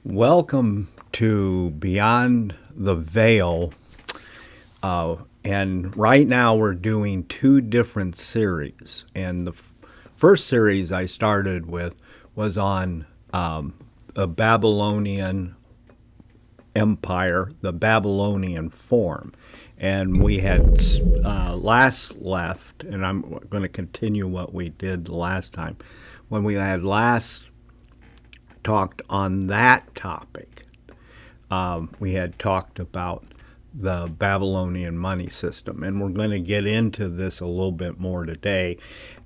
Welcome to Beyond the Veil. And right now we're doing two different series. And the first series I started with was on the Babylonian Empire, the Babylonian form. And we had last left, and I'm going to continue what we did the last time. When we had last talked on that topic, we had talked about the Babylonian money system, and we're going to get into this a little bit more today.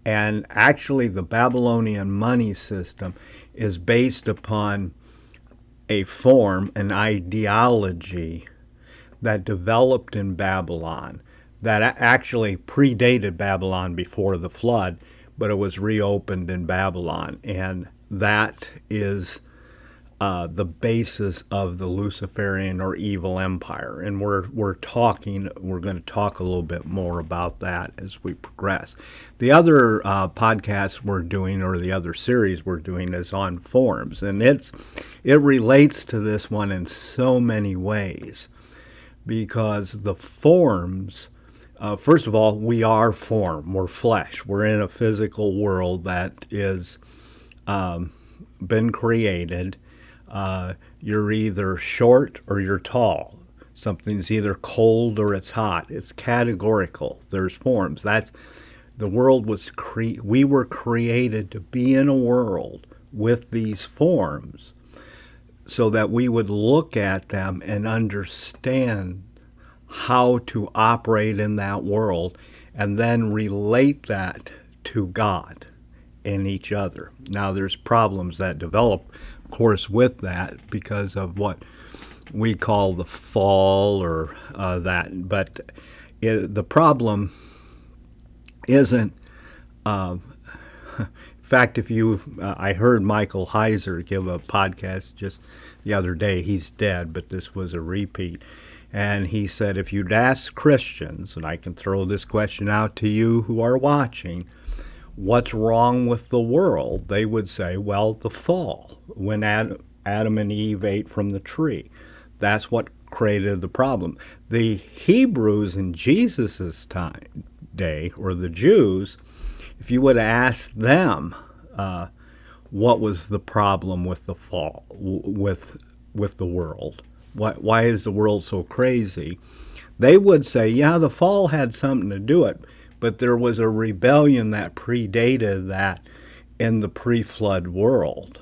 And actually, the Babylonian money system is based upon a form, an ideology that developed in Babylon that actually predated Babylon before the flood, but it was reopened in Babylon. And that is the basis of the Luciferian or evil empire. And we're going to talk a little bit more about that as we progress. The other podcast we're doing, or the other series we're doing, is on forms. And it relates to this one in so many ways, because the forms, first of all, we are form. We're flesh. We're in a physical world that is been created. You're either short or you're tall. Something's either cold or it's hot. It's categorical. There's forms. That's the world was we were created to be in a world with these forms, so that we would look at them and understand how to operate in that world, and then relate that to God and each other. Now, there's problems that develop, of course, with that because of what we call the fall, or that. But the problem isn't. In fact, I heard Michael Heiser give a podcast just the other day. He's dead, but this was a repeat. And he said, if you'd ask Christians, and I can throw this question out to you who are watching, what's wrong with the world? They would say, well, the fall, when Adam and Eve ate from the tree. That's what created the problem. The Hebrews in Jesus' day, or the Jews, if you would ask them what was the problem with the fall, with the world, why is the world so crazy, they would say, yeah, the fall had something to do it, but there was a rebellion that predated that in the pre-flood world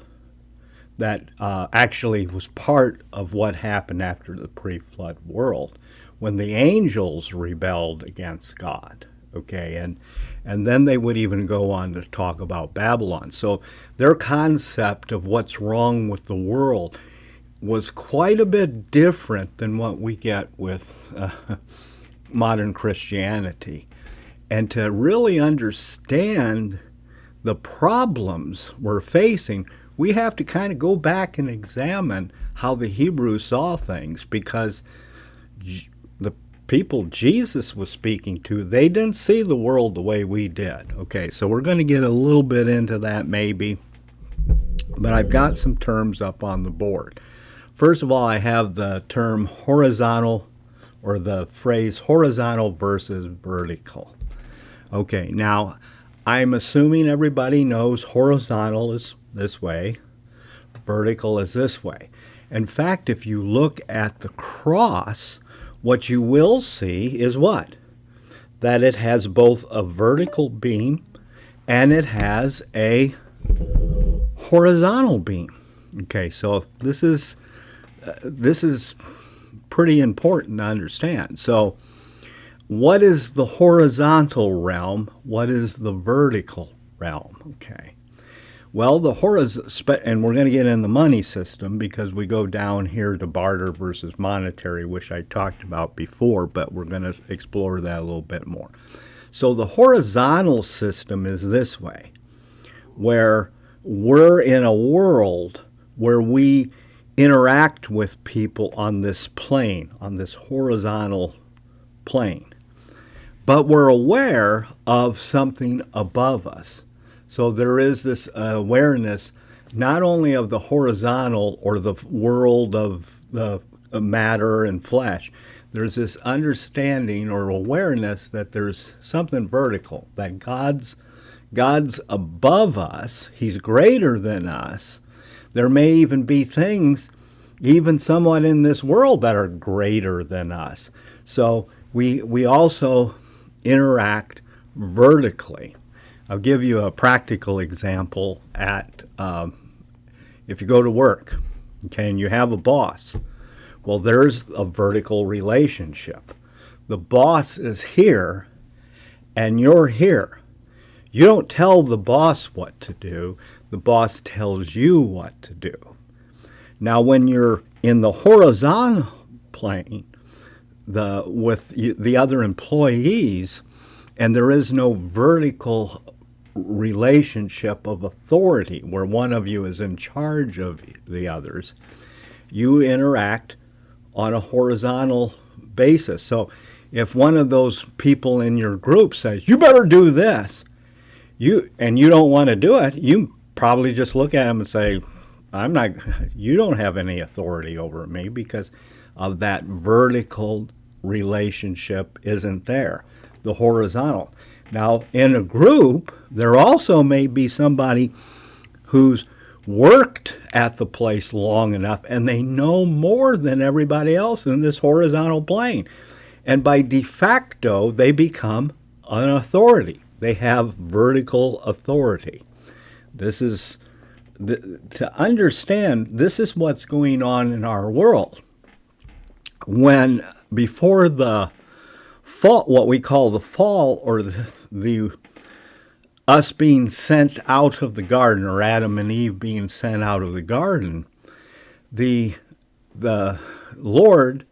that actually was part of what happened after the pre-flood world, when the angels rebelled against God. Okay, and then they would even go on to talk about Babylon. So their concept of what's wrong with the world was quite a bit different than what we get with modern Christianity. And to really understand the problems we're facing, we have to kind of go back and examine how the Hebrews saw things, because the people Jesus was speaking to, they didn't see the world the way we did. Okay, so we're going to get a little bit into that maybe, but I've got some terms up on the board. First of all, I have the term horizontal, or the phrase horizontal versus vertical. Okay, now I'm assuming everybody knows horizontal is this way, vertical is this way. In fact, if you look at the cross, what you will see is what? That it has both a vertical beam and it has a horizontal beam. Okay, so this is pretty important to understand. So what is the horizontal realm? What is the vertical realm? Okay. Well, the horizontal, and we're going to get in the money system because we go down here to barter versus monetary, which I talked about before, but we're going to explore that a little bit more. So the horizontal system is this way, where we're in a world where we interact with people on this plane, on this horizontal plane. But we're aware of something above us. So there is this awareness not only of the horizontal or the world of the matter and flesh, there's this understanding or awareness that there's something vertical, that God's above us, he's greater than us. There may even be things, even somewhat in this world, that are greater than us. So we also interact vertically. I'll give you a practical example at if you go to work, okay, and you have a boss. Well, there's a vertical relationship. The boss is here, and you're here. You don't tell the boss what to do. The boss tells you what to do. Now, when you're in the horizontal plane, with the other employees, and there is no vertical relationship of authority where one of you is in charge of the others, you interact on a horizontal basis. So if one of those people in your group says, you better do this, and you don't want to do it, you probably just look at them and say, you don't have any authority over me, because of that vertical relationship isn't there, the horizontal. Now, in a group, there also may be somebody who's worked at the place long enough and they know more than everybody else in this horizontal plane. And by de facto, they become an authority. They have vertical authority. This is, to understand, this is what's going on in our world. When, before the fall, what we call the fall, or the us being sent out of the garden, or Adam and Eve being sent out of the garden, the Lord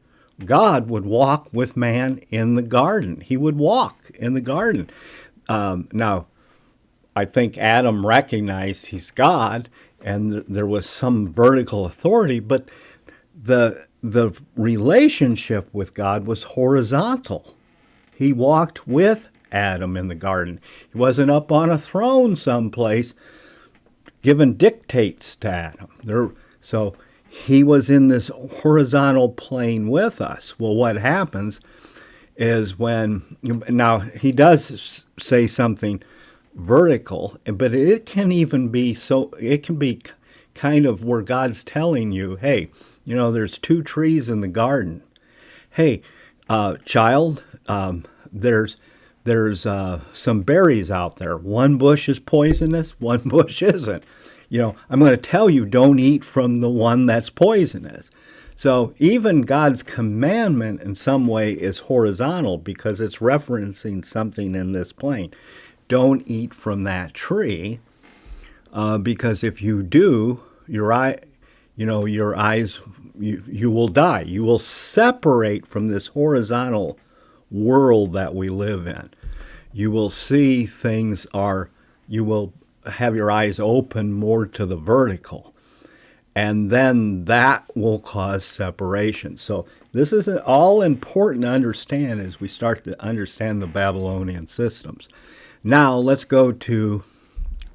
God would walk with man in the garden. He would walk in the garden. Now, I think Adam recognized he's God, and there was some vertical authority, but the relationship with God was horizontal. He walked with Adam in the garden. He wasn't up on a throne someplace giving dictates to Adam. So he was in this horizontal plane with us. Well, what happens is now he does say something vertical, but it can be kind of where God's telling you, hey, there's 2 trees in the garden. Hey, child, there's some berries out there. One bush is poisonous, one bush isn't. I'm going to tell you, don't eat from the one that's poisonous. So even God's commandment in some way is horizontal, because it's referencing something in this plane. Don't eat from that tree, because if you do, your eyes, you will die. You will separate from this horizontal world that we live in. You will see you will have your eyes open more to the vertical. And then that will cause separation. So this is all important to understand as we start to understand the Babylonian systems. Now let's go to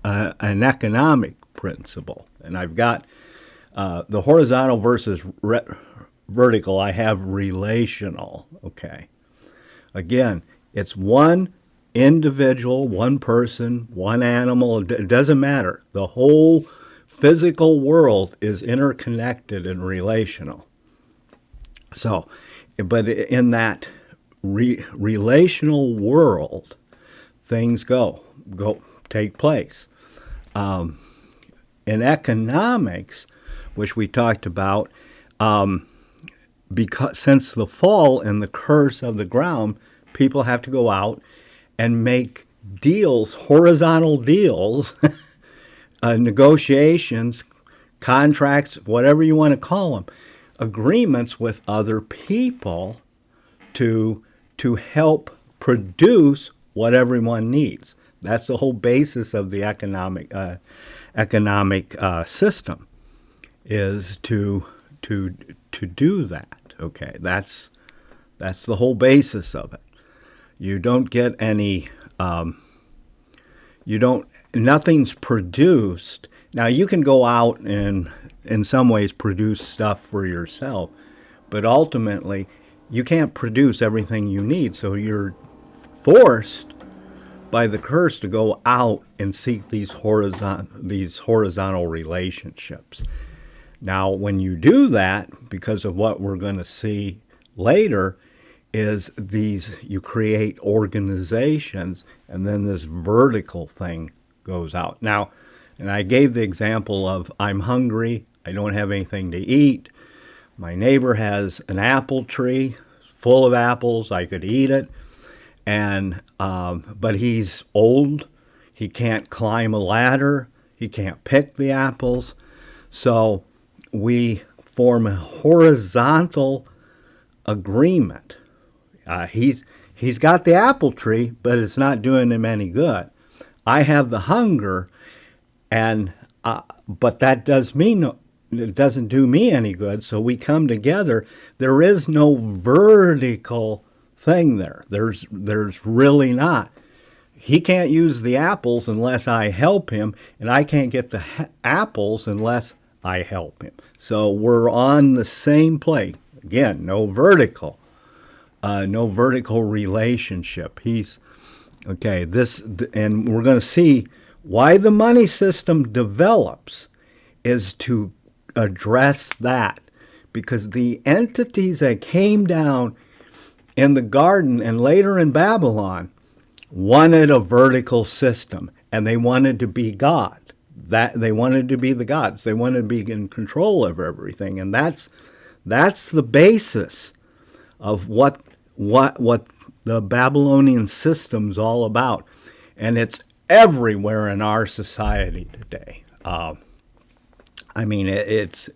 an economic principle. And I've got the horizontal versus vertical. I have relational. Okay. Again, it's one individual, one person, one animal. It doesn't matter. The whole physical world is interconnected and relational. So, but in that relational world, things take place. In economics, which we talked about, because since the fall and the curse of the ground, people have to go out and make deals, horizontal deals, negotiations, contracts, whatever you want to call them, agreements with other people to help produce what everyone needs. That's the whole basis of the economic system, is to do that. Okay, that's the whole basis of it. You don't get any. Nothing's produced Now, you can go out and, in some ways, produce stuff for yourself, but ultimately, you can't produce everything you need, so you're forced by the curse to go out and seek these horizontal relationships. Now, when you do that, because of what we're going to see later, is you create organizations, and then this vertical thing goes out. Now, and I gave the example of I'm hungry, I don't have anything to eat. My neighbor has an apple tree full of apples, I could eat it, and but he's old, he can't climb a ladder, he can't pick the apples, so we form a horizontal agreement. He's got the apple tree, but it's not doing him any good. I have the hunger, and but that it doesn't do me any good. So we come together. There is no vertical thing there. There's really not. He can't use the apples unless I help him, and I can't get the apples unless I help him. So we're on the same plane. Again, no vertical relationship. And we're going to see why the money system develops is to address that, because the entities that came down in the garden and later in Babylon wanted a vertical system, and they wanted to be God. That they wanted to be the gods. They wanted to be in control of everything, and that's the basis of what the Babylonian system's all about, and it's everywhere in our society today. I mean, that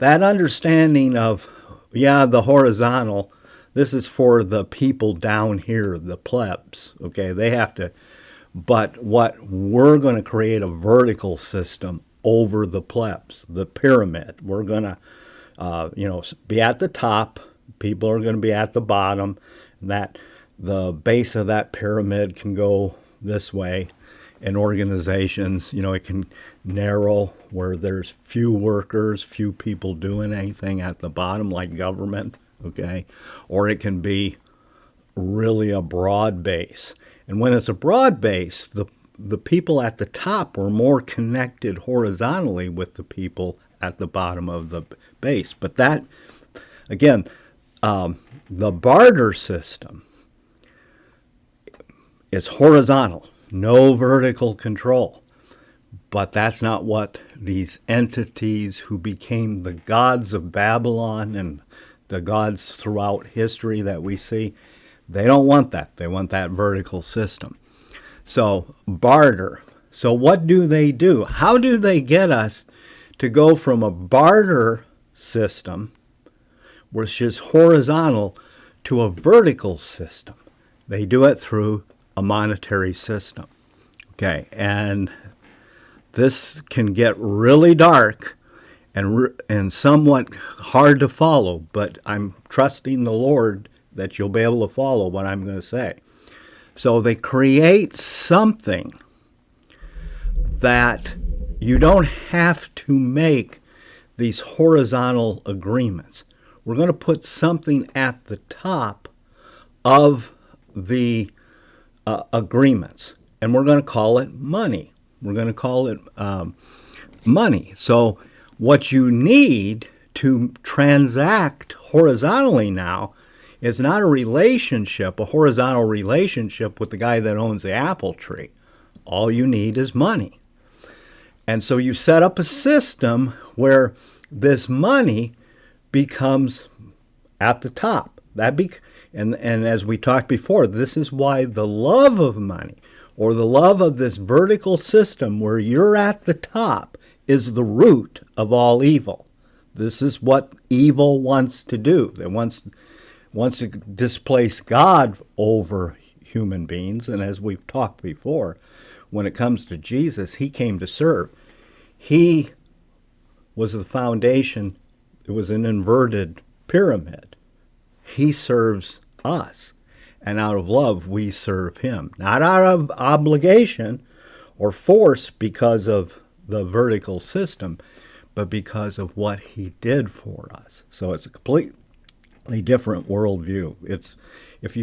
understanding of the horizontal. This is for the people down here, the plebs. Okay, they have to. But what we're going to create a vertical system over the plebs, the pyramid. We're going to, be at the top. People are going to be at the bottom. That the base of that pyramid can go this way. And organizations, it can narrow where there's few workers, few people doing anything at the bottom, like government. Okay, or it can be really a broad base. And when it's a broad base, the people at the top are more connected horizontally with the people at the bottom of the base. But that, again, the barter system is horizontal, no vertical control. But that's not what these entities who became the gods of Babylon and the gods throughout history that we see, they don't want that. They want that vertical system. So barter. So what do they do? How do they get us to go from a barter system, which is horizontal, to a vertical system? They do it through a monetary system. Okay, and this can get really dark and somewhat hard to follow, but I'm trusting the Lord that you'll be able to follow what I'm going to say. So they create something that you don't have to make these horizontal agreements. We're going to put something at the top of the agreements, and we're going to call it money. We're going to call it money. So what you need to transact horizontally now is not a horizontal relationship with the guy that owns the apple tree. All you need is money. And so you set up a system where this money becomes at the top. And as we talked before, this is why the love of money, or the love of this vertical system where you're at the top, is the root of all evil. This is what evil wants to do. It wants to displace God over human beings. And as we've talked before, when it comes to Jesus, he came to serve. He was the foundation. It was an inverted pyramid. He serves us. And out of love, we serve him. Not out of obligation or force because of the vertical system, but because of what he did for us. So it's a completely different worldview. It's if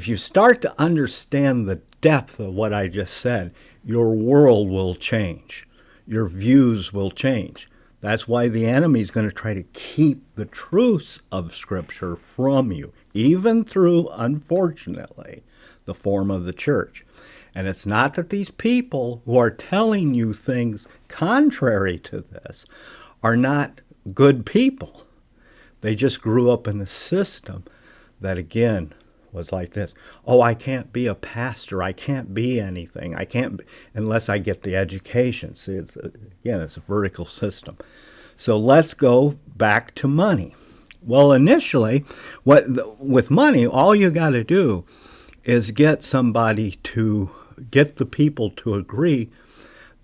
you start to understand the depth of what I just said, your world will change. Your views will change. That's why the enemy is going to try to keep the truths of Scripture from you, even through, unfortunately, the form of the church. And it's not that these people who are telling you things contrary to this are not good people. They just grew up in a system that, again, was like this. Oh, I can't be a pastor. I can't be anything. I can't unless I get the education. See, it's a vertical system. So let's go back to money. Well, initially, with money, all you got to do is get the people to agree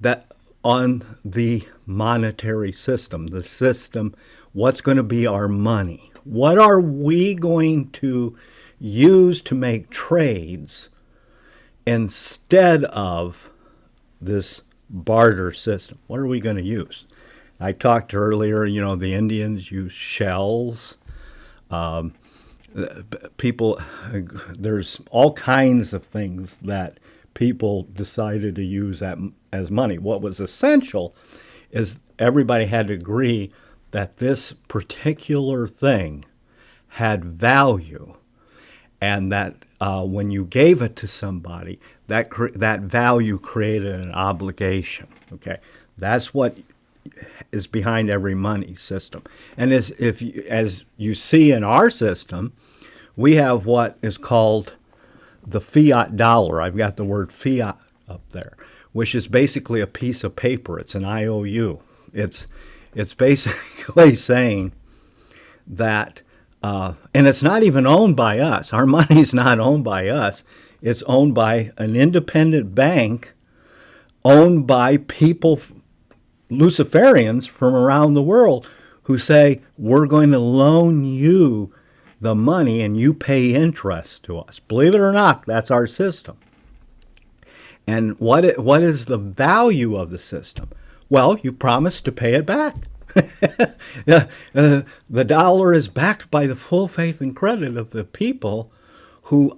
that on the monetary system, the system, what's going to be our money? What are we going to use to make trades instead of this barter system? What are we going to use? I talked earlier, the Indians use shells. There's all kinds of things that people decided to use as money. What was essential is everybody had to agree that this particular thing had value, and that when you gave it to somebody, that value created an obligation. Okay, that's what is behind every money system. And as you see in our system, we have what is called the fiat dollar. I've got the word fiat up there, which is basically a piece of paper. It's an IOU. It's basically saying that, and it's not even owned by us. Our money's not owned by us. It's owned by an independent bank, owned by people, Luciferians from around the world, who say, we're going to loan you the money and you pay interest to us. Believe it or not, that's our system. And what is the value of the system? Well, you promise to pay it back. The dollar is backed by the full faith and credit of the people who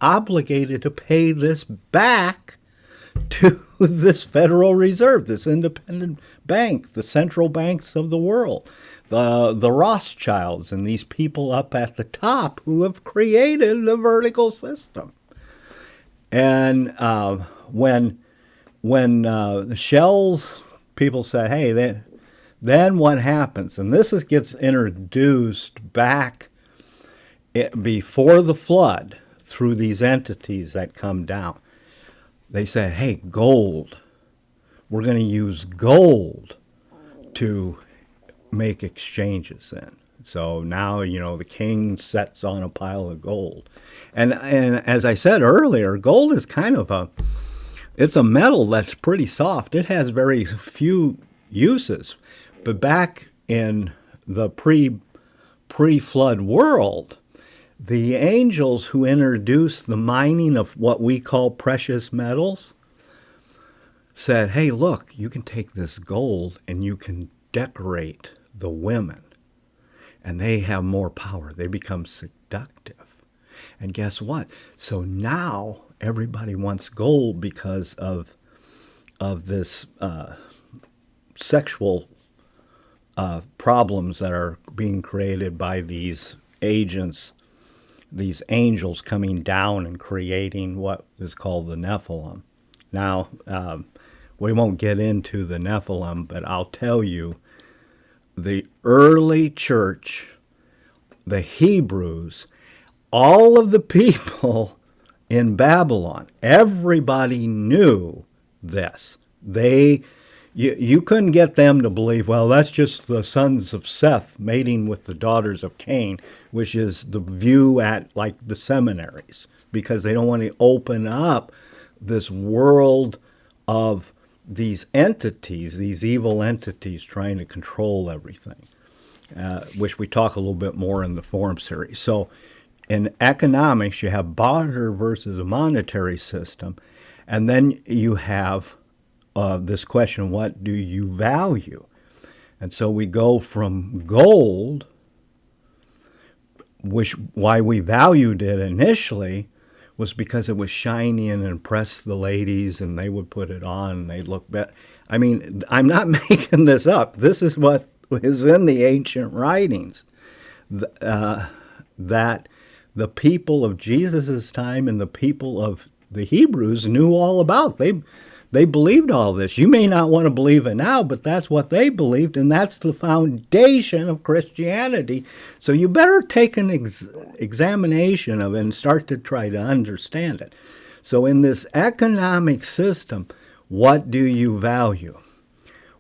obligated to pay this back to this Federal Reserve, this independent bank, the central banks of the world, the Rothschilds, and these people up at the top who have created the vertical system. And when the shells, people say, hey, then what happens? And this gets introduced back before the flood through these entities that come down. They said, hey, gold. We're going to use gold to make exchanges in. So now, the king sits on a pile of gold. And as I said earlier, gold is kind of it's a metal that's pretty soft. It has very few uses. But back in the pre-flood world, the angels who introduced the mining of what we call precious metals said, hey, look, you can take this gold and you can decorate the women. And they have more power. They become seductive. And guess what? So now everybody wants gold because of this sexual problems that are being created by these agents, these angels coming down and creating what is called the Nephilim. Now, we won't get into the Nephilim, but I'll tell you, the early church, the Hebrews, all of the people in Babylon, everybody knew this. You couldn't get them to believe, well, that's just the sons of Seth mating with the daughters of Cain, which is the view at like the seminaries, because they don't want to open up this world of these entities, these evil entities trying to control everything, which we talk a little bit more in the forum series. So in economics, you have barter versus a monetary system. And then you have this question, what do you value? And so we go from gold, which why we valued it initially was because it was shiny and impressed the ladies, and they would put it on and they'd look better. I mean, I'm not making this up. This is what is in the ancient writings, that the people of Jesus' time and the people of the Hebrews knew all about. They believed all this. You may not want to believe it now, but that's what they believed, and that's the foundation of Christianity. So you better take an examination of it and start to try to understand it. So in this economic system, what do you value?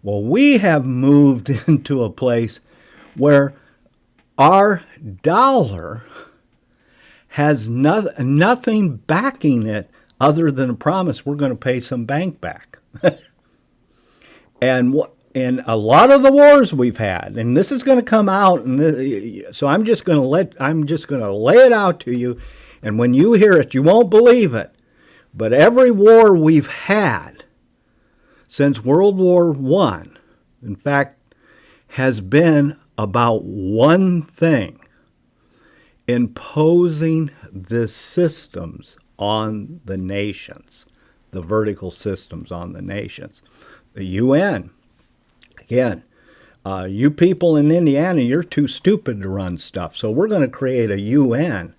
Well, we have moved into a place where our dollar has nothing backing it other than a promise we're going to pay some bank back. And a lot of the wars we've had, and this is going to come out, and so I'm just going to lay it out to you, and when you hear it, you won't believe it. But every war we've had since World War I, in fact, has been about one thing: imposing the systems on the nations, the vertical systems on the nations. The UN, again, you people in Indiana, you're too stupid to run stuff, so we're going to create a UN,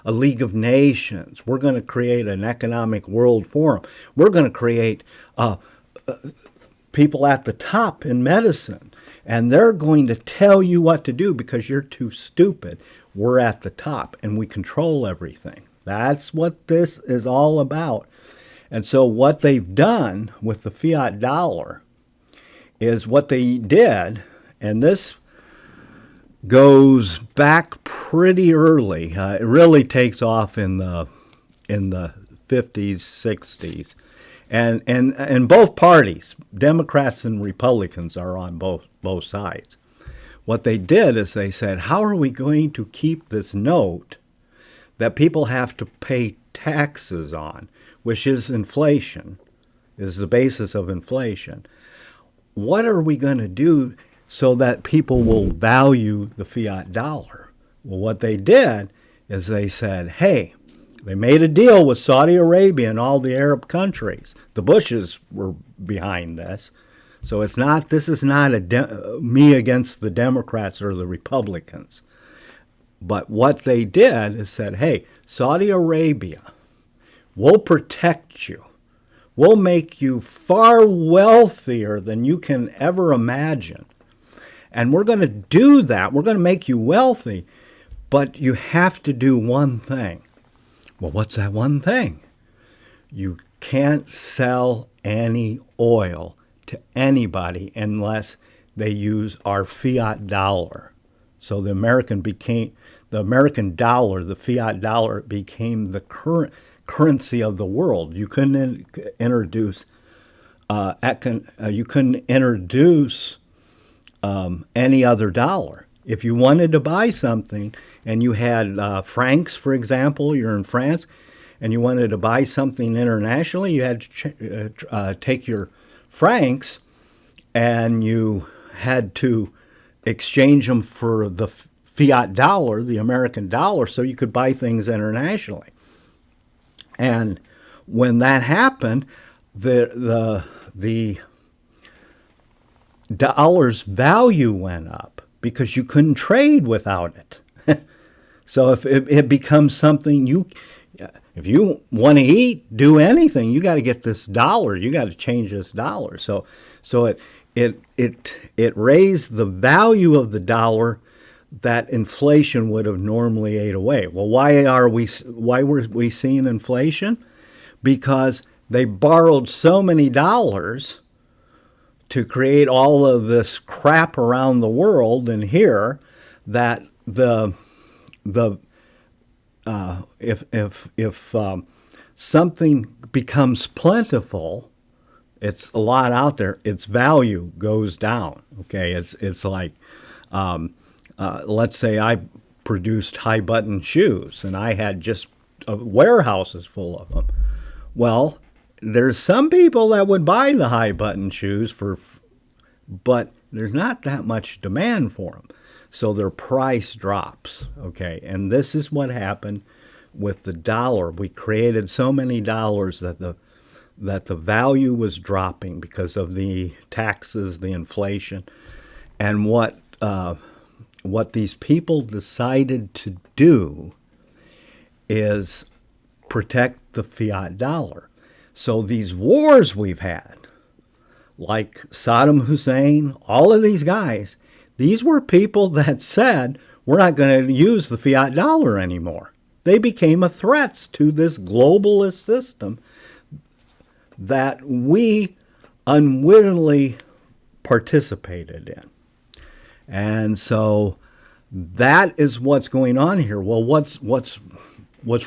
a League of Nations. We're going to create an Economic World Forum. We're going to create people at the top in medicine, and they're going to tell you what to do because you're too stupid. We're at the top, and we control everything. That's what this is all about. And so what they've done with the fiat dollar is what they did, and this goes back pretty early. It really takes off in the 50s, 60s. And both parties, Democrats and Republicans, are on both sides. What they did is they said, how are we going to keep this note that people have to pay taxes on, which is inflation, is the basis of inflation? What are we going to do so that people will value the fiat dollar? Well, what they did is they said, hey, they made a deal with Saudi Arabia and all the Arab countries. The Bushes were behind this. So this is not me against the Democrats or the Republicans. But what they did is said, hey, Saudi Arabia, we'll protect you. We'll make you far wealthier than you can ever imagine. And we're going to do that. We're going to make you wealthy. But you have to do one thing. Well, what's that one thing? You can't sell any oil to anybody unless they use our fiat dollar. So the American dollar, the fiat dollar, became the current currency of the world. You couldn't introduce any other dollar. If you wanted to buy something and you had francs, for example, you're in France, and you wanted to buy something internationally, you had to take your francs and you had to exchange them for the fiat dollar, the American dollar, so you could buy things internationally. And when that happened, the dollar's value went up because you couldn't trade without it. So if it becomes something if you want to eat, do anything, you got to get this dollar. You got to change this dollar. So it raised the value of the dollar that inflation would have normally ate away. Well, why were we seeing inflation? Because they borrowed so many dollars to create all of this crap around the world and here that if something becomes plentiful, it's a lot out there, its value goes down. Okay, it's like let's say I produced high button shoes and I had just warehouses full of them. Well, there's some people that would buy the high button shoes but there's not that much demand for them. So their price drops. Okay. And this is what happened with the dollar. We created so many dollars that the value was dropping because of the taxes, the inflation, and what these people decided to do is protect the fiat dollar. So these wars we've had, like Saddam Hussein, all of these guys, these were people that said, we're not going to use the fiat dollar anymore. They became a threat to this globalist system that we unwittingly participated in. And so that is what's going on here. Well, what's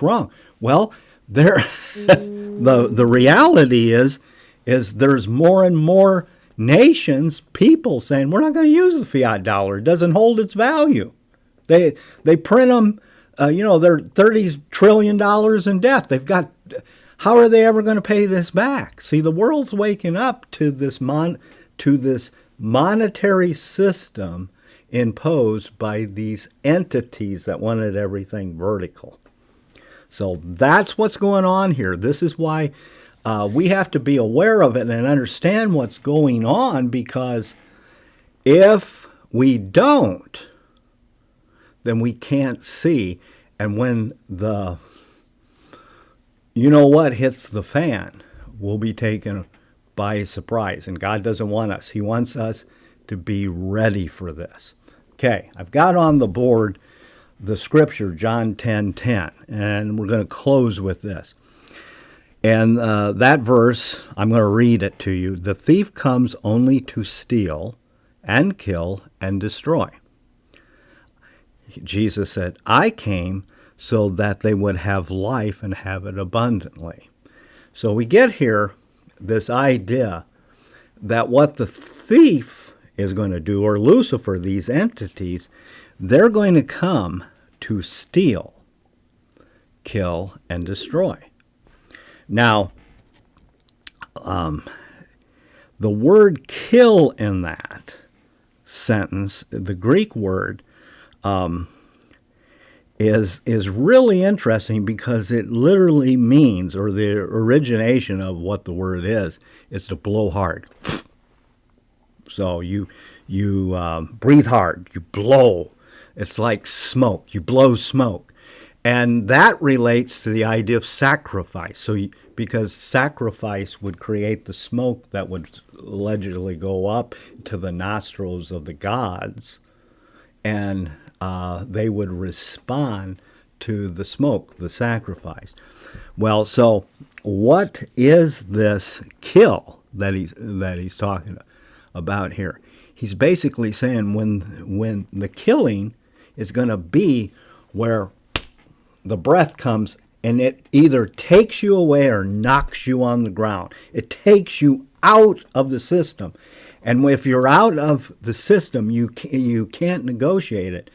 wrong? Well, the reality is there's more and more nations, people saying we're not going to use the fiat dollar. It doesn't hold its value. They print them. They're $30 trillion in debt. They've got. How are they ever going to pay this back? See, the world's waking up to this monetary system imposed by these entities that wanted everything vertical. So that's what's going on here. This is why we have to be aware of it and understand what's going on, because if we don't, then we can't see. And when the hits the fan, we'll be taken by surprise. And God doesn't want us. He wants us to be ready for this. Okay, I've got on the board the scripture, John 10:10, and we're going to close with this. And that verse, I'm going to read it to you. The thief comes only to steal and kill and destroy. Jesus said, I came so that they would have life and have it abundantly. So we get here this idea that what the thief is going to do, or Lucifer, these entities, they're going to come to steal, kill, and destroy. Now, the word kill in that sentence, the Greek word, is really interesting, because it literally means, or the origination of what the word is to blow hard. So you breathe hard, you blow. It's like smoke. You blow smoke. And that relates to the idea of sacrifice. Because sacrifice would create the smoke that would allegedly go up to the nostrils of the gods, and they would respond to the smoke, the sacrifice. Well, so what is this kill that he's talking about here? He's basically saying when the killing is going to be where the breath comes and it either takes you away or knocks you on the ground. It takes you out of the system. And if you're out of the system, you can't negotiate it.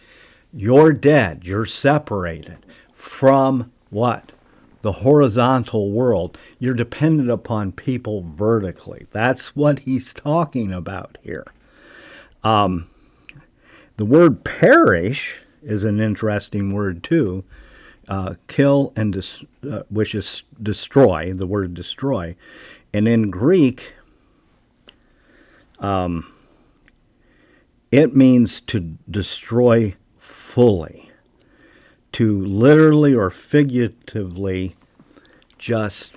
You're dead. You're separated from what? The horizontal world. You're dependent upon people vertically. That's what he's talking about here. The word perish is an interesting word too. Kill and which is destroy, the word destroy. And in Greek, it means to destroy fully, to literally or figuratively just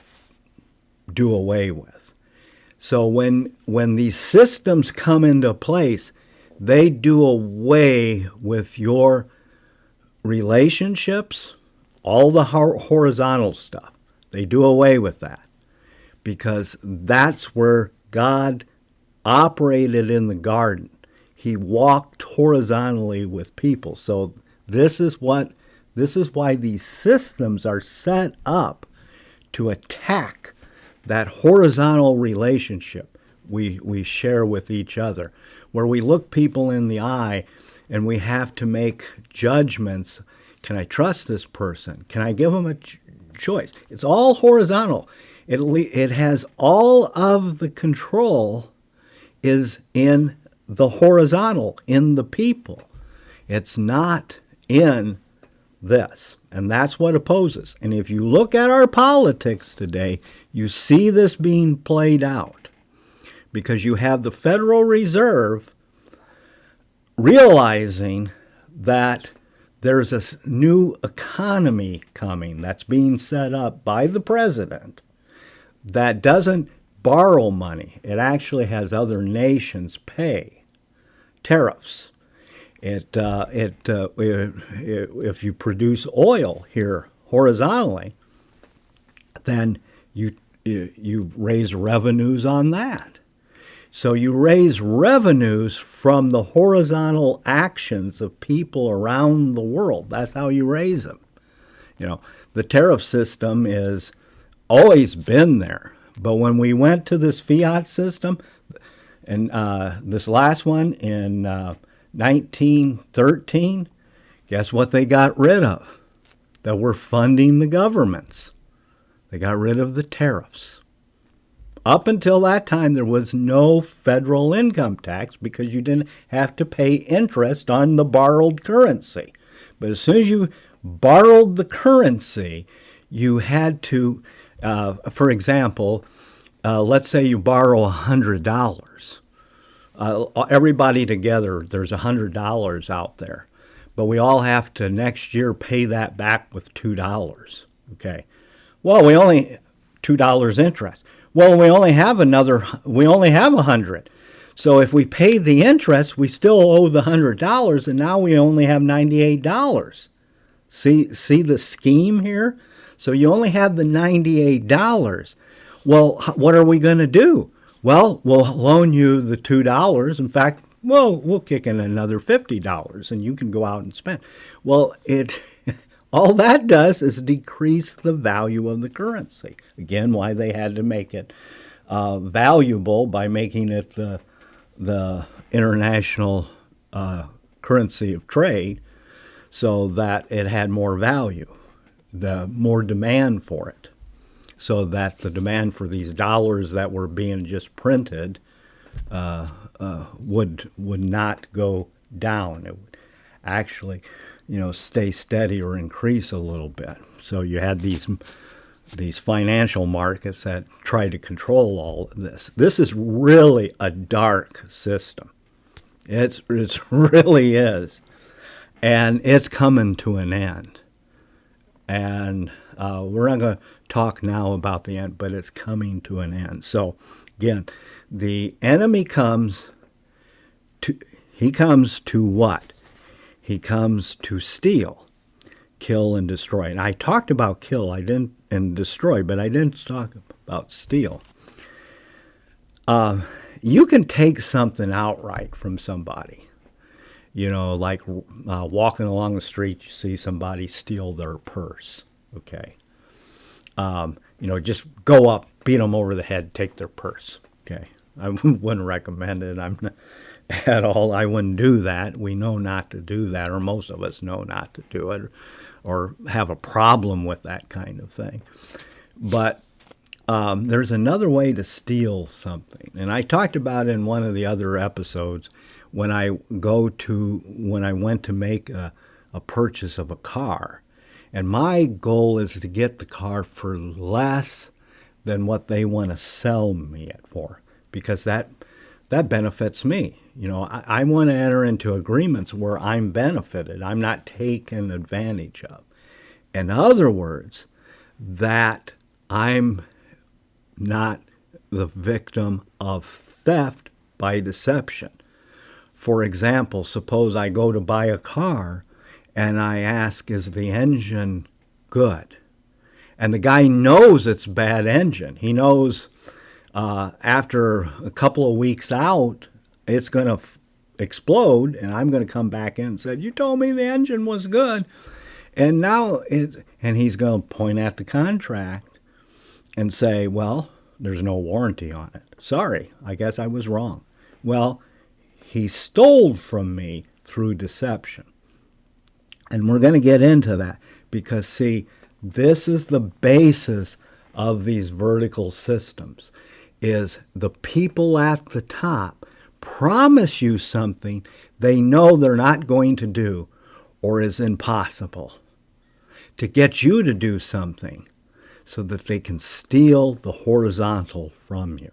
do away with. So when these systems come into place, they do away with your relationships, all the horizontal stuff. They do away with that, because that's where God operated in the garden. He walked horizontally with people. So this is why these systems are set up to attack that horizontal relationship we share with each other, where we look people in the eye and we have to make judgments. Can I trust this person? Can I give them a choice? It's all horizontal. It has all of the control is in the horizontal, in the people. It's not in this. And that's what opposes. And if you look at our politics today, you see this being played out. Because you have the Federal Reserve realizing that there's a new economy coming that's being set up by the president that doesn't borrow money. It actually has other nations pay tariffs. If you produce oil here horizontally, then you raise revenues on that. So you raise revenues from the horizontal actions of people around the world. That's how you raise them. The tariff system is always been there. But when we went to this fiat system, and this last one in 1913, guess what they got rid of? That were funding the governments. They got rid of the tariffs. Up until that time, there was no federal income tax because you didn't have to pay interest on the borrowed currency. But as soon as you borrowed the currency, you had to, for example, let's say you borrow $100. Everybody together, there's $100 out there. But we all have to next year pay that back with $2. Okay. Well, we only $2 interest. Well, we only have 100. So if we pay the interest, we still owe the $100, and now we only have $98. See the scheme here? So you only have the $98. Well, what are we going to do? Well, we'll loan you the $2. In fact, we'll kick in another $50, and you can go out and spend. Well, all that does is decrease the value of the currency. Again, why they had to make it valuable by making it the international currency of trade so that it had more value, the more demand for it, so that the demand for these dollars that were being just printed would not go down. It would actually stay steady or increase a little bit. So you had these financial markets that try to control all of this. This is really a dark system. It really is. And it's coming to an end. And we're not going to talk now about the end, but it's coming to an end. So again, the enemy comes to what? He comes to steal, kill, and destroy. And I talked about kill, and destroy, but I didn't talk about steal. You can take something outright from somebody. Like walking along the street, you see somebody steal their purse. Okay. Just go up, beat them over the head, take their purse. Okay. I wouldn't recommend it. I'm not at all. I wouldn't do that. We know not to do that, or most of us know not to do it, or have a problem with that kind of thing. But there's another way to steal something, and I talked about it in one of the other episodes when I went to make a purchase of a car, and my goal is to get the car for less than what they want to sell me it for, because that benefits me. I want to enter into agreements where I'm benefited. I'm not taken advantage of. In other words, that I'm not the victim of theft by deception. For example, suppose I go to buy a car and I ask, is the engine good? And the guy knows it's a bad engine. He knows after a couple of weeks out, it's going to explode, and I'm going to come back in and say, you told me the engine was good. And now and he's going to point at the contract and say, well, there's no warranty on it. Sorry, I guess I was wrong. Well, he stole from me through deception. And we're going to get into that because, see, this is the basis of these vertical systems is the people at the top promise you something they know they're not going to do or is impossible, to get you to do something so that they can steal the horizontal from you,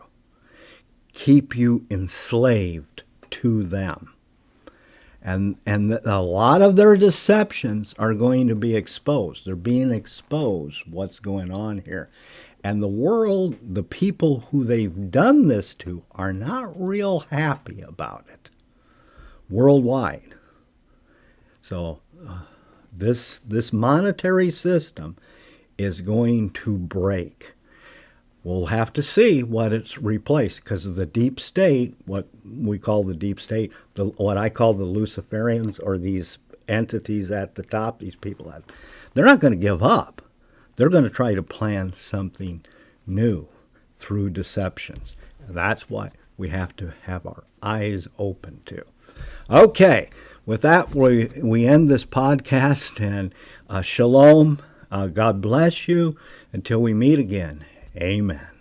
keep you enslaved to them. And a lot of their deceptions are going to be exposed. They're being exposed, what's going on here. And the world, the people who they've done this to, are not real happy about it worldwide. So this monetary system is going to break. We'll have to see what it's replaced, because of the deep state, what we call the deep state, what I call the Luciferians, or these entities at the top, these people they're not going to give up. They're going to try to plan something new through deceptions. That's why we have to have our eyes open to. Okay, with that, we end this podcast, and shalom. God bless you. Until we meet again. Amen.